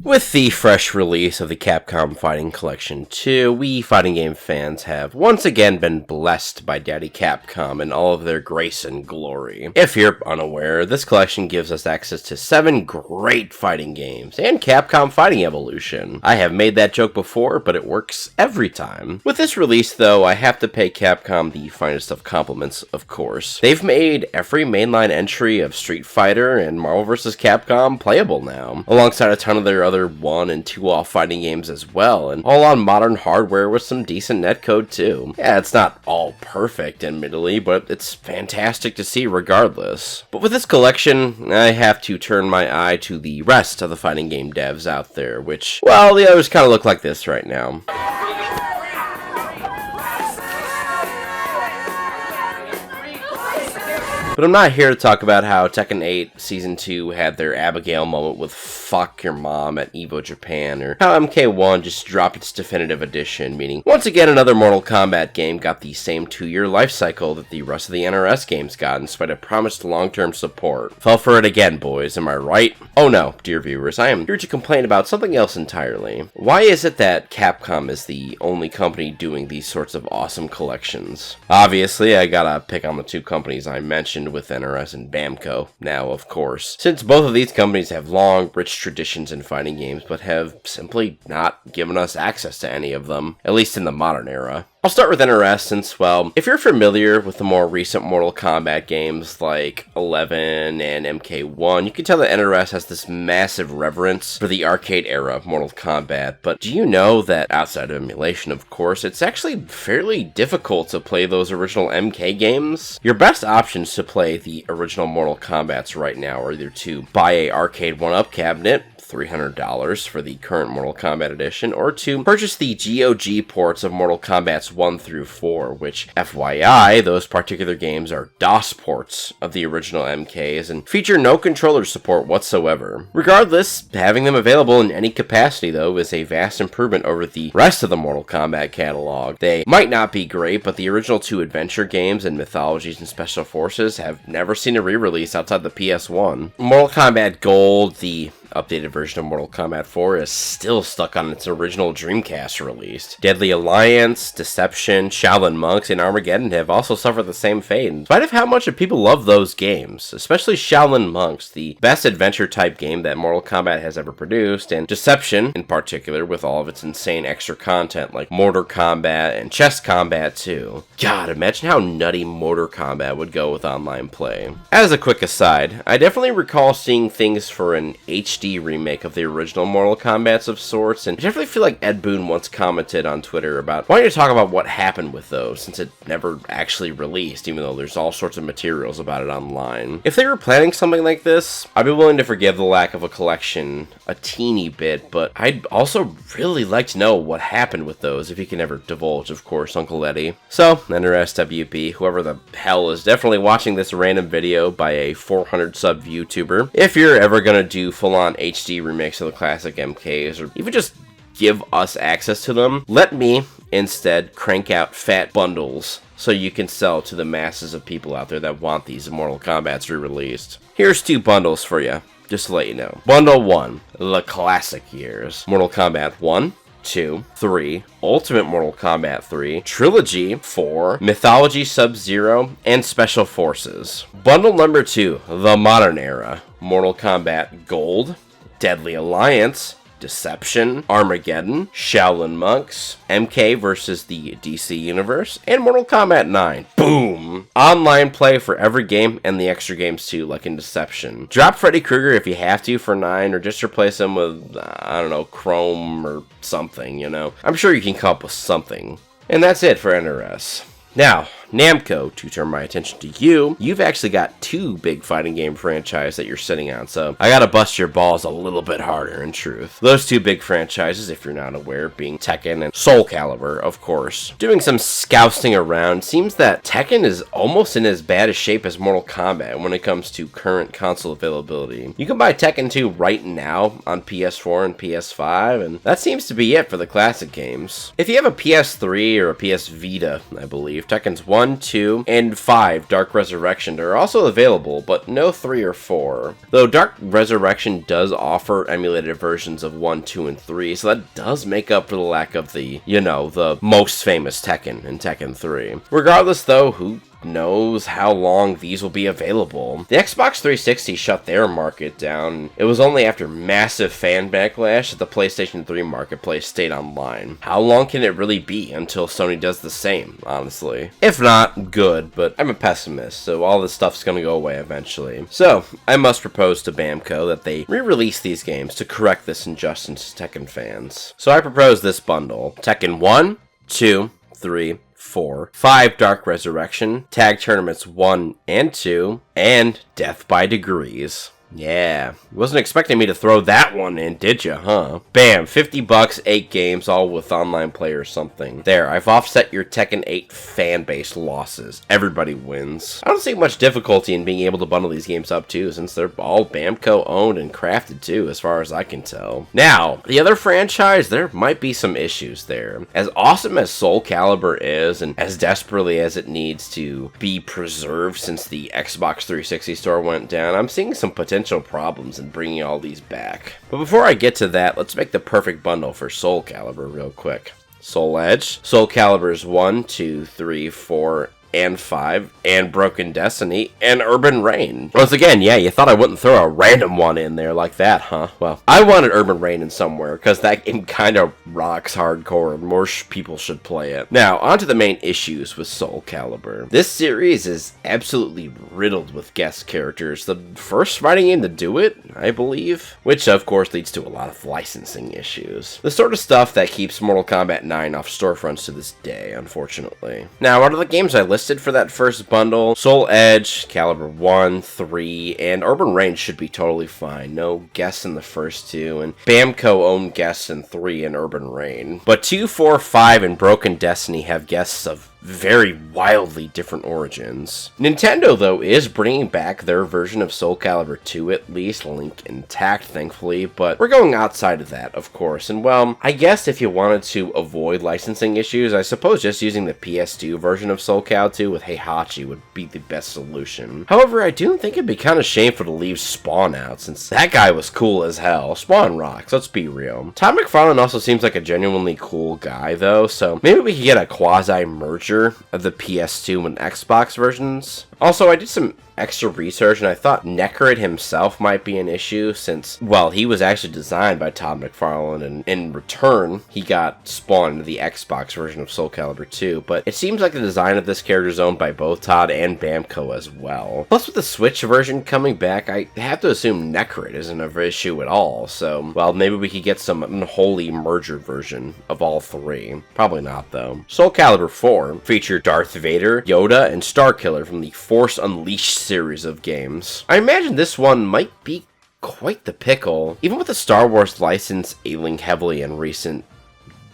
With the fresh release of the Capcom Fighting Collection 2, we fighting game fans have once again been blessed by Daddy Capcom in all of their grace and glory. If you're unaware, this collection gives us access to 7 great fighting games and Capcom Fighting Evolution. I have made that joke before, but it works every time. With this release, though, I have to pay Capcom the finest of compliments, of course. They've made every mainline entry of Street Fighter and Marvel vs. Capcom playable now, alongside a ton of their other 1 and 2-off fighting games as well, and all on modern hardware with some decent netcode too. Yeah, it's not all perfect, admittedly, but it's fantastic to see regardless. But with this collection, I have to turn my eye to the rest of the fighting game devs out there, which, well, the others kind of look like this right now. But I'm not here to talk about how Tekken 8 Season 2 had their Abigail moment with fuck your mom at EVO Japan, or how MK1 just dropped its definitive edition, meaning once again another Mortal Kombat game got the same 2-year life cycle that the rest of the NRS games got in spite of promised long-term support. Fell for it again, boys, am I right? Oh no, dear viewers, I am here to complain about something else entirely. Why is it that Capcom is the only company doing these sorts of awesome collections? Obviously, I gotta pick on the 2 companies I mentioned with NRS and Bamco, now of course, since both of these companies have long, rich traditions in fighting games, but have simply not given us access to any of them, at least in the modern era. I'll start with NRS since, well, if you're familiar with the more recent Mortal Kombat games like 11 and MK1, you can tell that NRS has this massive reverence for the arcade era of Mortal Kombat, but do you know that, outside of emulation of course, it's actually fairly difficult to play those original MK games? Your best options to play the original Mortal Kombats right now are either to buy a arcade 1-up cabinet, $300 for the current Mortal Kombat edition, or to purchase the GOG ports of Mortal Kombat's 1 through 4, which, FYI, those particular games are DOS ports of the original MKs and feature no controller support whatsoever. Regardless, having them available in any capacity, though, is a vast improvement over the rest of the Mortal Kombat catalog. They might not be great, but the original 2 adventure games and Mythologies and Special Forces have never seen a re-release outside the PS1. Mortal Kombat Gold, the updated version of Mortal Kombat 4, is still stuck on its original Dreamcast release. Deadly Alliance, Deception, Shaolin Monks, and Armageddon have also suffered the same fate, in spite of how much people love those games, especially Shaolin Monks, the best adventure-type game that Mortal Kombat has ever produced, and Deception, in particular, with all of its insane extra content like Mortar Combat and Chess Combat too. God, imagine how nutty Mortar Combat would go with online play. As a quick aside, I definitely recall seeing things for an HD remake of the original Mortal Kombats of sorts, and I definitely feel like Ed Boon once commented on Twitter about wanting to talk about what happened with those, since it never actually released, even though there's all sorts of materials about it online. If they were planning something like this, I'd be willing to forgive the lack of a collection a teeny bit, but I'd also really like to know what happened with those, if you can ever divulge, of course, Uncle Eddie. So, NRSWP, whoever the hell is definitely watching this random video by a 400 sub YouTuber, if you're ever gonna do full-on HD remakes of the classic MKs, or even just give us access to them, let me instead crank out fat bundles so you can sell to the masses of people out there that want these Mortal Kombats re-released. Here's 2 bundles for you, just to let you know. Bundle 1, the classic years. Mortal Kombat 1, 2, 3, Ultimate Mortal Kombat 3, Trilogy 4, Mythology Sub-Zero, and Special Forces. Bundle number 2, the modern era. Mortal Kombat Gold, Deadly Alliance, Deception, Armageddon, Shaolin Monks, MK vs. the DC Universe, and Mortal Kombat 9. Boom! Online play for every game and the extra games too, like in Deception. Drop Freddy Krueger if you have to for 9, or just replace him with, I don't know, Chrome or something, you know? I'm sure you can come up with something. And that's it for NRS. Now, Namco, to turn my attention to you, you've actually got 2 big fighting game franchises that you're sitting on, so I gotta bust your balls a little bit harder, in truth. Those 2 big franchises, if you're not aware, being Tekken and Soul Calibur, of course. Doing some scousing around, seems that Tekken is almost in as bad a shape as Mortal Kombat when it comes to current console availability. You can buy Tekken 2 right now on PS4 and PS5, and that seems to be it for the classic games. If you have a PS3 or a PS Vita, I believe, Tekken's 1, 2, and 5 Dark Resurrection are also available, but no 3 or 4. Though Dark Resurrection does offer emulated versions of 1, 2, and 3, so that does make up for the lack of the, the most famous Tekken in Tekken 3. Regardless though, who knows how long these will be available. The Xbox 360 shut their market down. It was only after massive fan backlash that the PlayStation 3 marketplace stayed online. How long can it really be until Sony does the same, honestly? If not, good, but I'm a pessimist, so all this stuff's gonna go away eventually. So, I must propose to Bamco that they re-release these games to correct this injustice to Tekken fans. So I propose this bundle. Tekken 1, 2, 3, 4, 5 Dark Resurrection, Tag Tournaments 1 and 2, and Death by Degrees. Yeah, wasn't expecting me to throw that one in, did ya, huh? Bam, 50 bucks, 8 games, all with online play or something. There, I've offset your Tekken 8 fan-based losses. Everybody wins. I don't see much difficulty in being able to bundle these games up too, since they're all Bamco owned and crafted too, as far as I can tell. Now, the other franchise, there might be some issues there. As awesome as Soul Calibur is, and as desperately as it needs to be preserved since the Xbox 360 store went down, I'm seeing some potential problems in bringing all these back. But before I get to that, let's make the perfect bundle for Soul Calibur real quick. Soul Edge, Soul Calibur's 1, 2, 3, 4, and 5, and Broken Destiny, and Urban Reign. Once again, yeah, you thought I wouldn't throw a random one in there like that, huh? Well, I wanted Urban Reign in somewhere, because that game kind of rocks hardcore, and more people should play it. Now, on to the main issues with Soul Calibur. This series is absolutely riddled with guest characters. The first fighting game to do it, I believe, which of course leads to a lot of licensing issues. The sort of stuff that keeps Mortal Kombat 9 off storefronts to this day, unfortunately. Now, out of the games I listed for that first bundle, Soul Edge, Calibur 1, 3, and Urban Reign should be totally fine. No guests in the first two, and Bamco owned guests in 3 and Urban Reign. But 2, 4, 5, and Broken Destiny have guests of very wildly different origins. Nintendo, though, is bringing back their version of Soul Calibur 2, at least, Link intact, thankfully, but we're going outside of that, of course, and well, I guess if you wanted to avoid licensing issues, I suppose just using the PS2 version of Soul Cal 2 with Heihachi would be the best solution. However, I do think it'd be kind of shameful to leave Spawn out, since that guy was cool as hell. Spawn rocks, let's be real. Todd McFarlane also seems like a genuinely cool guy, though, so maybe we could get a quasi-merger of the PS2 and Xbox versions. Also, I did some extra research, and I thought Necrid himself might be an issue, since, well, he was actually designed by Todd McFarlane, and in return, he got spawned into the Xbox version of Soul Calibur 2, but it seems like the design of this character is owned by both Todd and Bamco as well. Plus, with the Switch version coming back, I have to assume Necrid isn't an issue at all, so, well, maybe we could get some unholy merger version of all 3. Probably not, though. Soul Calibur 4 featured Darth Vader, Yoda, and Starkiller from the Force Unleashed series of games. I imagine this one might be quite the pickle. Even with the Star Wars license ailing heavily in recent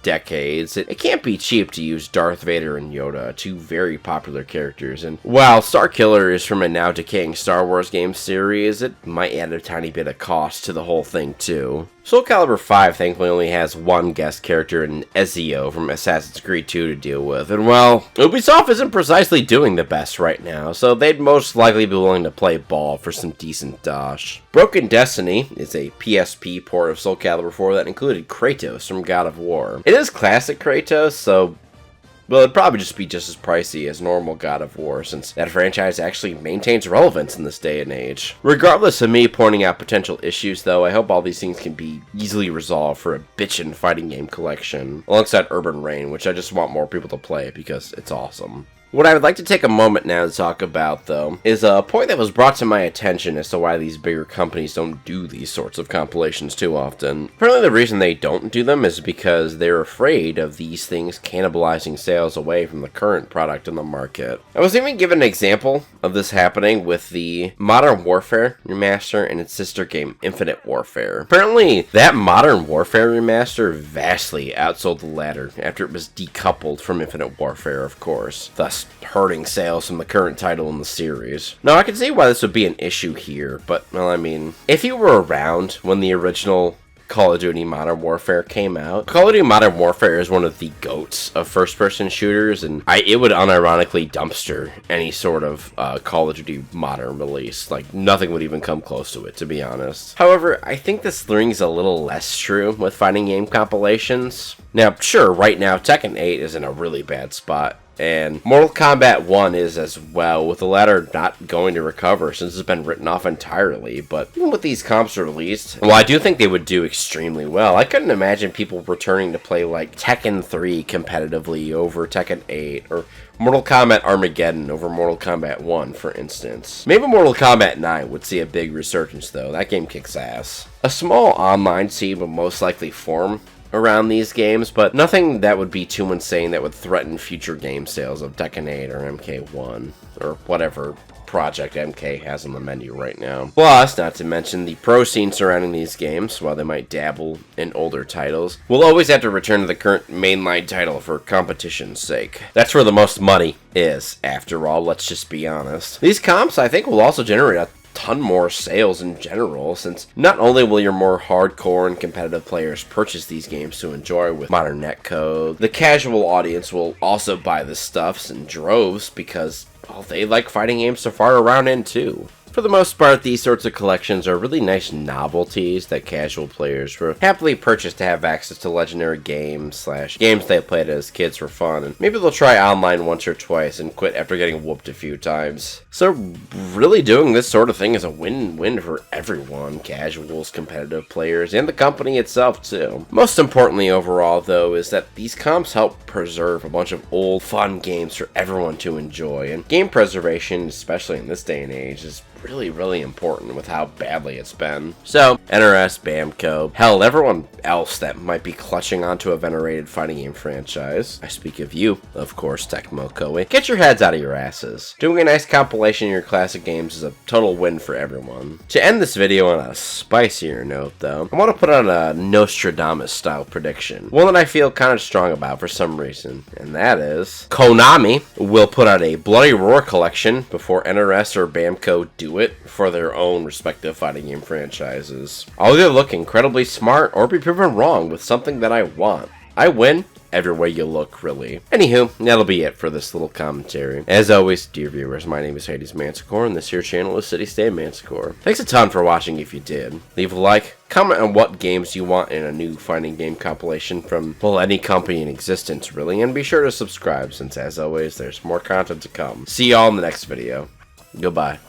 decades, it can't be cheap to use Darth Vader and Yoda, 2 very popular characters, and while Starkiller is from a now decaying Star Wars game series, it might add a tiny bit of cost to the whole thing too. Soul Calibur 5 thankfully only has one guest character in Ezio from Assassin's Creed 2 to deal with, and well, Ubisoft isn't precisely doing the best right now, so they'd most likely be willing to play ball for some decent dosh. Broken Destiny is a PSP port of Soul Calibur 4 that included Kratos from God of War. It is classic Kratos, so well, it'd probably just be just as pricey as normal God of War, since that franchise actually maintains relevance in this day and age. Regardless of me pointing out potential issues, though, I hope all these things can be easily resolved for a bitchin' fighting game collection, alongside Urban Reign, which I just want more people to play because it's awesome. What I would like to take a moment now to talk about, though, is a point that was brought to my attention as to why these bigger companies don't do these sorts of compilations too often. Apparently the reason they don't do them is because they're afraid of these things cannibalizing sales away from the current product in the market. I was even given an example of this happening with the Modern Warfare remaster and its sister game Infinite Warfare. Apparently that Modern Warfare remaster vastly outsold the latter after it was decoupled from Infinite Warfare, of course, thus hurting sales from the current title in the series. Now, I can see why this would be an issue here, but, well, I mean, if you were around when the original Call of Duty Modern Warfare came out. Call of Duty Modern Warfare is one of the GOATs of first-person shooters, and it would unironically dumpster any sort of Call of Duty Modern release. Like, nothing would even come close to it, to be honest. However, I think this rings a little less true with fighting game compilations. Now, sure, right now, Tekken 8 is in a really bad spot, and Mortal Kombat 1 is as well, with the latter not going to recover since it's been written off entirely. But even with these comps released, well, I do think they would do extremely well. I couldn't imagine people returning to play like Tekken 3 competitively over Tekken 8, or Mortal Kombat Armageddon over Mortal Kombat 1, for instance. Maybe Mortal Kombat 9 would see a big resurgence, though. That game kicks ass. A small online scene would most likely form around these games, but nothing that would be too insane that would threaten future game sales of Tekken 8 or MK1, or whatever project MK has on the menu right now. Plus, not to mention the pro scene surrounding these games, while they might dabble in older titles, will always have to return to the current mainline title for competition's sake. That's where the most money is, after all, let's just be honest. These comps, I think, will also generate a ton more sales in general, since not only will your more hardcore and competitive players purchase these games to enjoy with modern netcode, the casual audience will also buy the stuffs in droves because, well, they like fighting games to fart around in too. For the most part, these sorts of collections are really nice novelties that casual players will happily purchase to have access to legendary games / games they played as kids for fun, and maybe they'll try online once or twice and quit after getting whooped a few times. So really doing this sort of thing is a win-win for everyone, casuals, competitive players, and the company itself too. Most importantly overall though is that these comps help preserve a bunch of old fun games for everyone to enjoy, and game preservation, especially in this day and age, is really important with how badly it's been. So, NRS, Bamco, hell, everyone else that might be clutching onto a venerated fighting game franchise, I speak of you, of course, Tecmo Koei, get your heads out of your asses. Doing a nice compilation of your classic games is a total win for everyone. To end this video on a spicier note, though, I want to put on a Nostradamus-style prediction, one that I feel kind of strong about for some reason, and that is Konami will put out a Bloody Roar collection before NRS or Bamco do it for their own respective fighting game franchises. I'll either look incredibly smart or be proven wrong with something that I want. I win every way you look, really. Anywho, that'll be it for this little commentary. As always, dear viewers, my name is HadesManticore, and this here channel is CityStateManticore. Thanks a ton for watching if you did. Leave a like, comment on what games you want in a new fighting game compilation from, well, any company in existence, really, and be sure to subscribe, since as always, there's more content to come. See y'all in the next video. Goodbye.